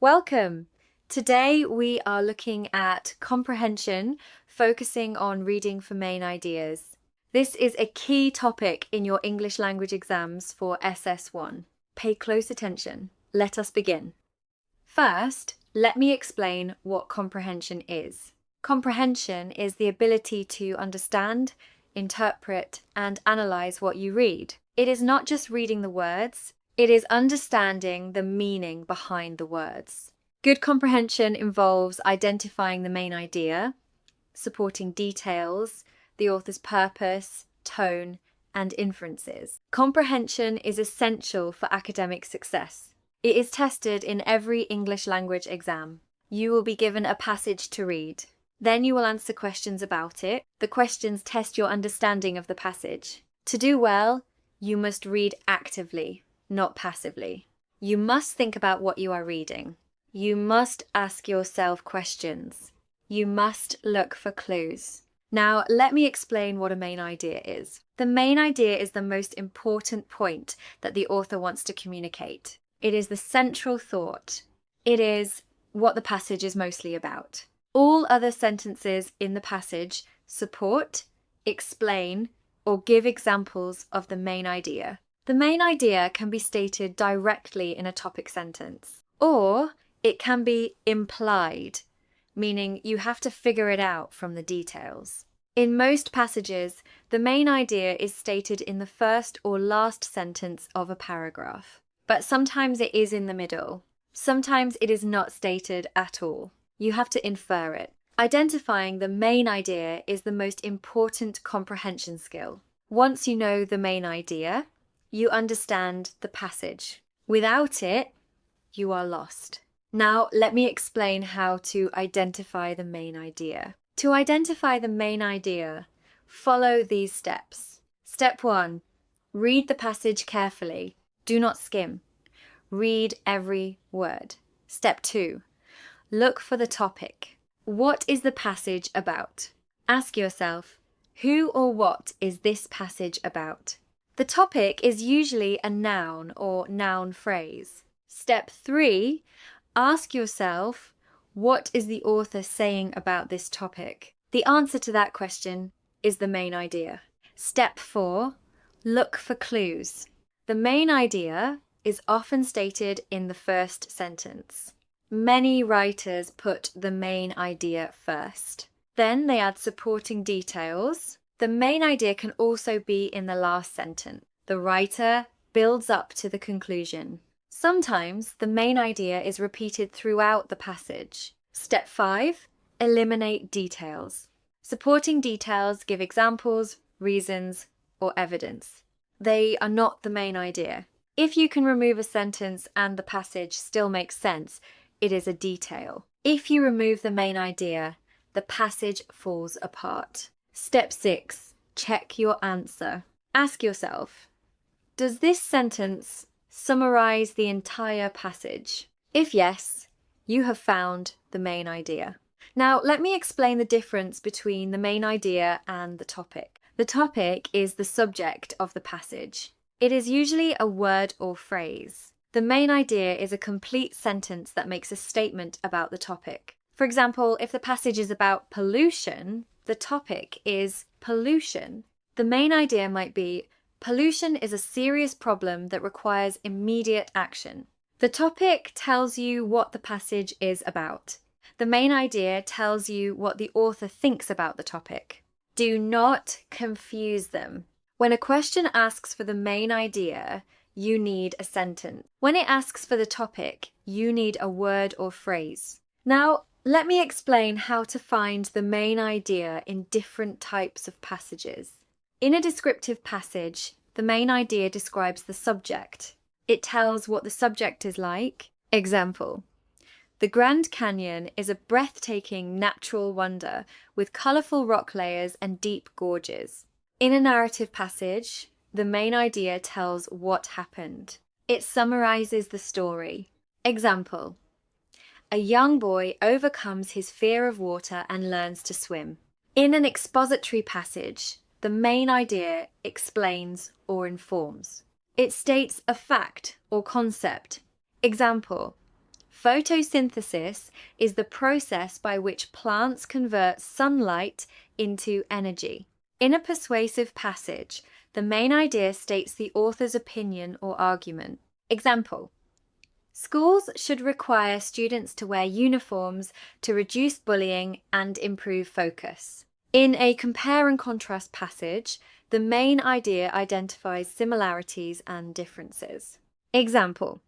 Welcome! Today we are looking at comprehension, focusing on reading for main ideas. This is a key topic in your English language exams for SS1. Pay close attention. Let us begin. First, let me explain what comprehension is. Comprehension is the ability to understand, interpret, and analyze what you read. It is not just reading the words, it is understanding the meaning behind the words. Good comprehension involves identifying the main idea, supporting details, the author's purpose, tone, and inferences. Comprehension is essential for academic success. It is tested in every English language exam. You will be given a passage to read. Then you will answer questions about it. The questions test your understanding of the passage. To do well, you must read actively, not passively. You must think about what you are reading. You must ask yourself questions. You must look for clues. Now, let me explain what a main idea is. The main idea is the most important point that the author wants to communicate. It is the central thought. It is what the passage is mostly about. All other sentences in the passage support, explain, or give examples of the main idea. The main idea can be stated directly in a topic sentence, or it can be implied, meaning you have to figure it out from the details. In most passages, the main idea is stated in the first or last sentence of a paragraph, but sometimes it is in the middle. Sometimes it is not stated at all. You have to infer it. Identifying the main idea is the most important comprehension skill. Once you know the main idea, you understand the passage. Without it, you are lost. Now, let me explain how to identify the main idea. To identify the main idea, follow these steps. Step 1. Read the passage carefully. Do not skim. Read every word. Step 2. Look for the topic. What is the passage about? Ask yourself, who or what is this passage about? The topic is usually a noun or noun phrase. Step 3, ask yourself, what is the author saying about this topic? The answer to that question is the main idea. Step 4, look for clues. The main idea is often stated in the first sentence. Many writers put the main idea first. Then they add supporting details. The main idea can also be in the last sentence. The writer builds up to the conclusion. Sometimes the main idea is repeated throughout the passage. Step 5, eliminate details. Supporting details give examples, reasons, or evidence. They are not the main idea. If you can remove a sentence and the passage still makes sense, it is a detail. If you remove the main idea, the passage falls apart. Step 6. Check your answer. Ask yourself, does this sentence summarize the entire passage? If yes, you have found the main idea. Now, let me explain the difference between the main idea and the topic. The topic is the subject of the passage. It is usually a word or phrase. The main idea is a complete sentence that makes a statement about the topic. For example, if the passage is about pollution, the topic is pollution. The main idea might be, pollution is a serious problem that requires immediate action. The topic tells you what the passage is about. The main idea tells you what the author thinks about the topic. Do not confuse them. When a question asks for the main idea, you need a sentence. When it asks for the topic, you need a word or phrase. Now, let me explain how to find the main idea in different types of passages. In a descriptive passage, the main idea describes the subject. It tells what the subject is like. Example, the Grand Canyon is a breathtaking natural wonder with colourful rock layers and deep gorges. In a narrative passage, the main idea tells what happened. It summarises the story. Example, a young boy overcomes his fear of water and learns to swim. In an expository passage, the main idea explains or informs. It states a fact or concept. Example, Photosynthesis is the process by which plants convert sunlight into energy. In a persuasive passage, the main idea states the author's opinion or argument. Example: schools should require students to wear uniforms to reduce bullying and improve focus. In a compare and contrast passage, the main idea identifies similarities and differences. Example: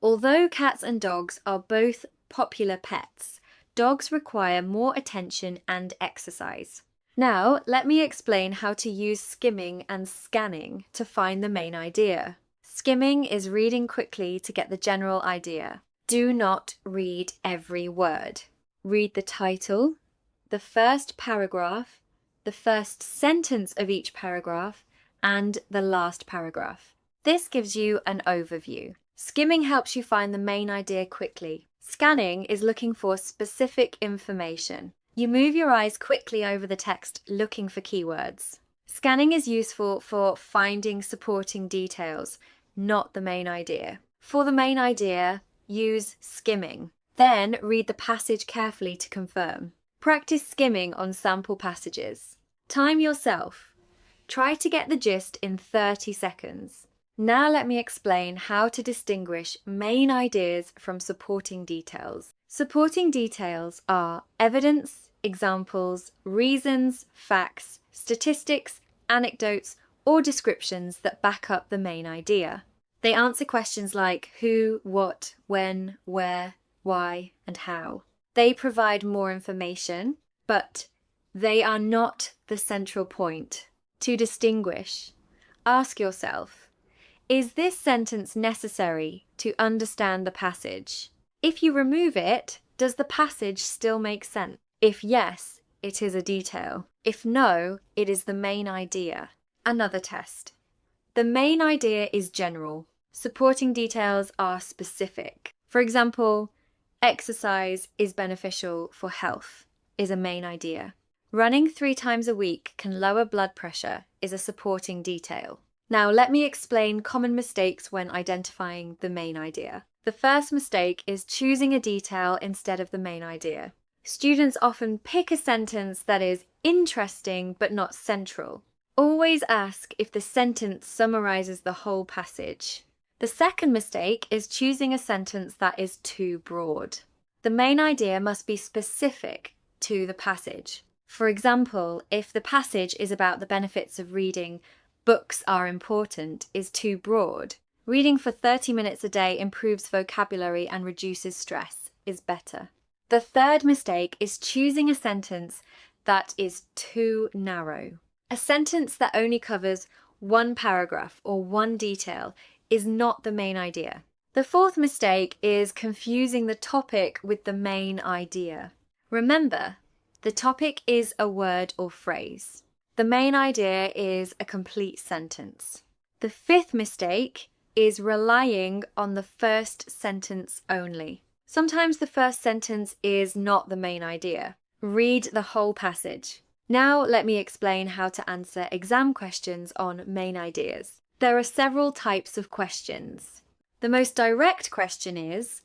although cats and dogs are both popular pets, dogs require more attention and exercise. Now, let me explain how to use skimming and scanning to find the main idea. Skimming is reading quickly to get the general idea. Do not read every word. Read the title, the first paragraph, the first sentence of each paragraph, and the last paragraph. This gives you an overview. Skimming helps you find the main idea quickly. Scanning is looking for specific information. You move your eyes quickly over the text looking for keywords. Scanning is useful for finding supporting details, not the main idea. For the main idea, use skimming. Then read the passage carefully to confirm. Practice skimming on sample passages. Time yourself. Try to get the gist in 30 seconds. Now let me explain how to distinguish main ideas from supporting details. Supporting details are evidence, examples, reasons, facts, statistics, anecdotes, or descriptions that back up the main idea. They answer questions like who, what, when, where, why, and how. They provide more information, but they are not the central point. To distinguish, ask yourself, is this sentence necessary to understand the passage? If you remove it, does the passage still make sense? If yes, it is a detail. If no, it is the main idea. Another test. The main idea is general. Supporting details are specific. For example, exercise is beneficial for health is a main idea. Running 3 times a week can lower blood pressure is a supporting detail. Now let me explain common mistakes when identifying the main idea. The first mistake is choosing a detail instead of the main idea. Students often pick a sentence that is interesting but not central. Always ask if the sentence summarizes the whole passage. The second mistake is choosing a sentence that is too broad. The main idea must be specific to the passage. For example, if the passage is about the benefits of reading, books are important, is too broad. Reading for 30 minutes a day improves vocabulary and reduces stress is better. The third mistake is choosing a sentence that is too narrow. A sentence that only covers one paragraph or one detail is not the main idea. The fourth mistake is confusing the topic with the main idea. Remember, the topic is a word or phrase. The main idea is a complete sentence. The fifth mistake is relying on the first sentence only. Sometimes the first sentence is not the main idea. Read the whole passage. Now let me explain how to answer exam questions on main ideas. There are several types of questions. The most direct question is,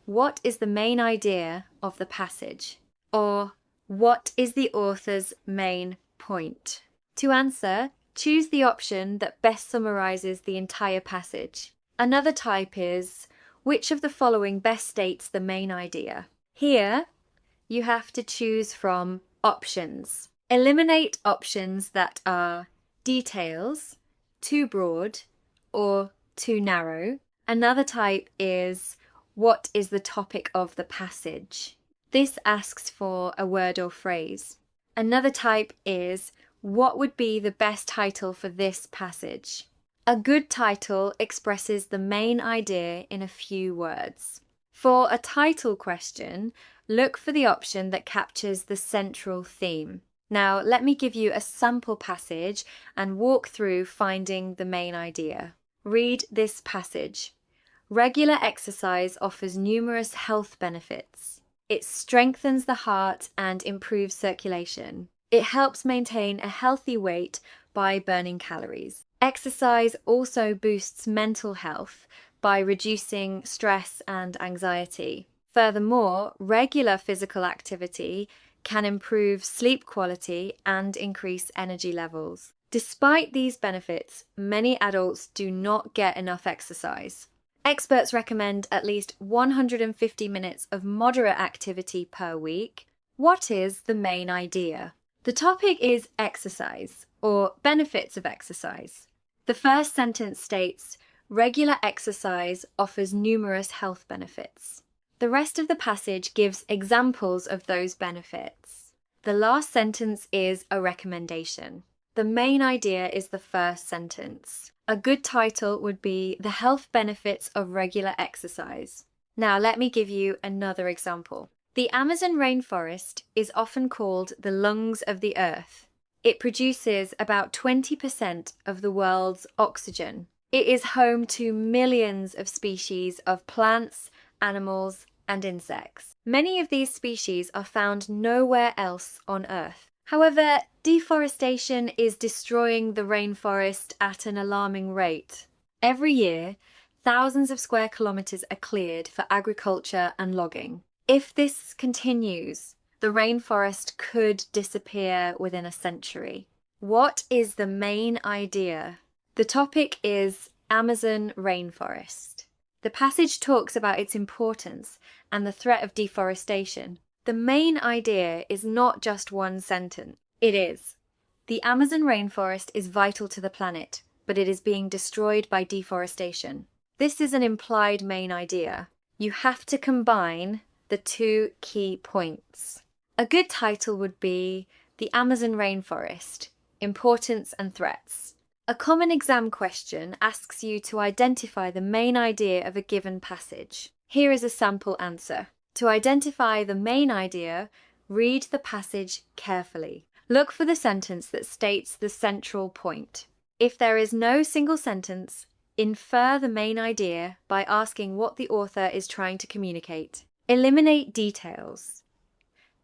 what is the main idea of the passage? Or, what is the author's main point? To answer, choose the option that best summarizes the entire passage. Another type is, which of the following best states the main idea? Here, you have to choose from options. Eliminate options that are details, too broad, or too narrow. Another type is, what is the topic of the passage? This asks for a word or phrase. Another type is, what would be the best title for this passage? A good title expresses the main idea in a few words. For a title question, look for the option that captures the central theme. Now, let me give you a sample passage and walk through finding the main idea. Read this passage. Regular exercise offers numerous health benefits. It strengthens the heart and improves circulation. It helps maintain a healthy weight by burning calories. Exercise also boosts mental health by reducing stress and anxiety. Furthermore, regular physical activity can improve sleep quality and increase energy levels. Despite these benefits, many adults do not get enough exercise. Experts recommend at least 150 minutes of moderate activity per week. What is the main idea? The topic is exercise, or benefits of exercise. The first sentence states, regular exercise offers numerous health benefits. The rest of the passage gives examples of those benefits. The last sentence is a recommendation. The main idea is the first sentence. A good title would be The Health Benefits of Regular Exercise. Now let me give you another example. The Amazon rainforest is often called the lungs of the earth. It produces about 20% of the world's oxygen. It is home to millions of species of plants, animals, and insects. Many of these species are found nowhere else on Earth. However, deforestation is destroying the rainforest at an alarming rate. Every year, thousands of square kilometers are cleared for agriculture and logging. If this continues, the rainforest could disappear within a century. What is the main idea? The topic is Amazon rainforest. The passage talks about its importance and the threat of deforestation. The main idea is not just one sentence. It is, the Amazon rainforest is vital to the planet, but it is being destroyed by deforestation. This is an implied main idea. You have to combine the two key points. A good title would be The Amazon Rainforest, Importance and Threats. A common exam question asks you to identify the main idea of a given passage. Here is a sample answer. To identify the main idea, read the passage carefully. Look for the sentence that states the central point. If there is no single sentence, infer the main idea by asking what the author is trying to communicate. Eliminate details.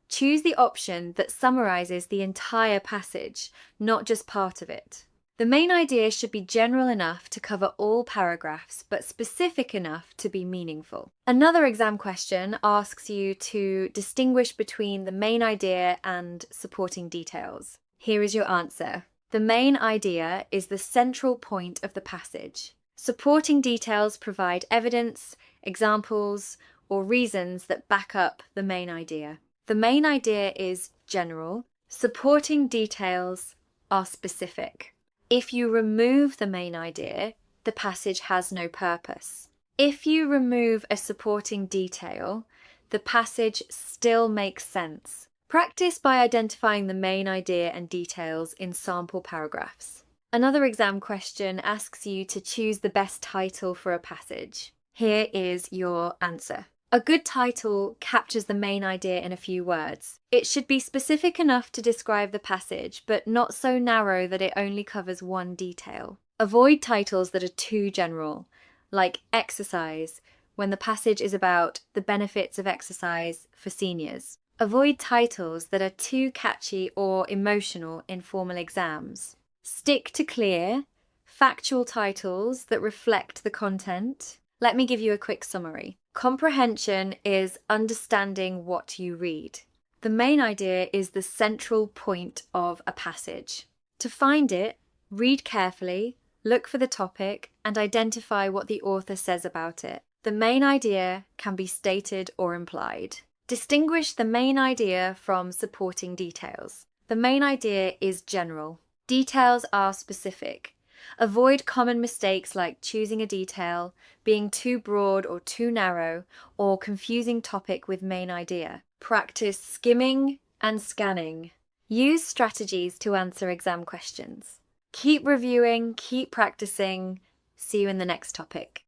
Choose the option that summarizes the entire passage, not just part of it. The main idea should be general enough to cover all paragraphs, but specific enough to be meaningful. Another exam question asks you to distinguish between the main idea and supporting details. Here is your answer. The main idea is the central point of the passage. Supporting details provide evidence, examples, or reasons that back up the main idea. The main idea is general. Supporting details are specific. If you remove the main idea, the passage has no purpose. If you remove a supporting detail, the passage still makes sense. Practice by identifying the main idea and details in sample paragraphs. Another exam question asks you to choose the best title for a passage. Here is your answer. A good title captures the main idea in a few words. It should be specific enough to describe the passage, but not so narrow that it only covers one detail. Avoid titles that are too general, like exercise, when the passage is about the benefits of exercise for seniors. Avoid titles that are too catchy or emotional in formal exams. Stick to clear, factual titles that reflect the content. Let me give you a quick summary. Comprehension is understanding what you read. The main idea is the central point of a passage. To find it, read carefully, look for the topic, and identify what the author says about it. The main idea can be stated or implied. Distinguish the main idea from supporting details. The main idea is general. Details are specific. Avoid common mistakes like choosing a detail, being too broad or too narrow, or confusing topic with main idea. Practice skimming and scanning. Use strategies to answer exam questions. Keep reviewing, keep practicing. See you in the next topic.